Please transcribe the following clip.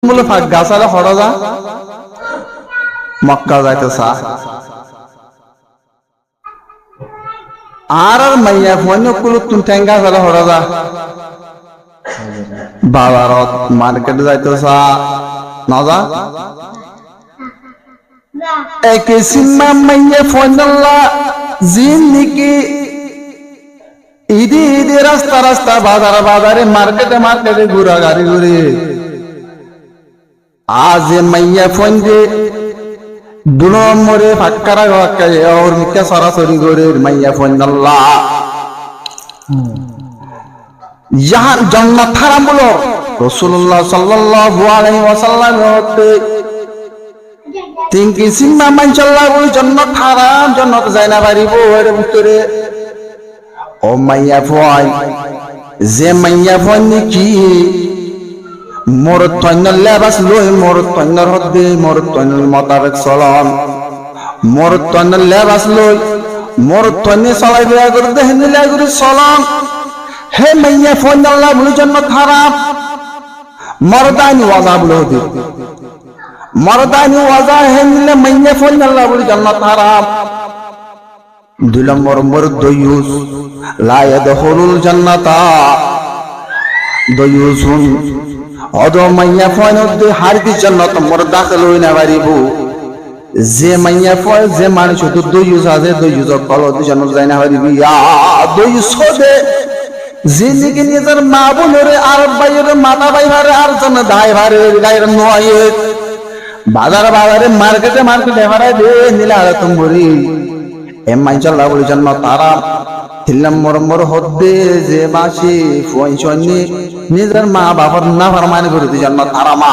বলে ফাঁক গাছালে হড়া যা মক্কা যাইতে চা আর মাইয়া ফোন কুলু তুন ঠেঙ্গা চালে হড়া যা বাজারত মার্কেটে যাইতে চা না যা একে সিম্মা মাইয়া ফোন জিন্দিগি ইদি ইদি রাস্তা রাস্তা বাজারে বাজারে মার্কেটে মার্কেটে ঘুরা গাড়ি ঘুরে আজ মাইয়া ফোন যে দু নম্বরে ফাক্কারা গায়ে ওর মিকা সরাসরি করে মাইয়া ফোন ইয়াহান জান্নাত হারাম বলো রাসূলুল্লাহ সাল্লাল্লাহু আলাইহি ওয়াসাল্লাম হতে তিন কিসিম মানচাল্লাহ ওই জান্নাত হারাম জান্নাত যায় না পারিব এর ভিতরে ও মাইয়া ফোন যে মাইয়া ফোন কি মোর তন্নর লেবাস লই মোর তন্নর হদ্দে মোর তন্নর মোতাবেক চলন মোর তন্নর লেবাস লই মোর তন্নে চলাই বিয়া করে দেহনে লাগরে চলন হে মাইয়া ফোন আল্লাহ বলি জান্নাত হারাম মর্দানি ওয়াজা বলি মর্দানি ওয়াজা হে নিলে মাইয়া ফোন আল্লাহ বলি জান্নাত হারাম দুই নম্বর মোর দয়ুস লা ইয়াদখুলুল জান্নাতা দয়ুসুন অদো মাইয়া ফোন দে হারকি জান্নাত মোর দাখিল হই না পারিব যে মাইয়া ফোন যে মানুষ তো দয়ুস আছে দয়ুস কল দি জান্নাত যায় না পারিব ইয়া দয়ুস দে জিন্দেগি নিজের মা বোনের আর বাইরে মাতা বাইরে আর জন দাই ভারে গায়ের নয় বাজারে বাজারে মার্কেটে মার্কেটে ভাড়ায় দে নীলা তুমরি এম মাইচাল্লাহ বলি জান্নাত তারা তিন নম্বর মোর হদ্দে যে বাসি ফোন নিজের মা বাবার না ফরমান করে দি জান্নাত তারা মা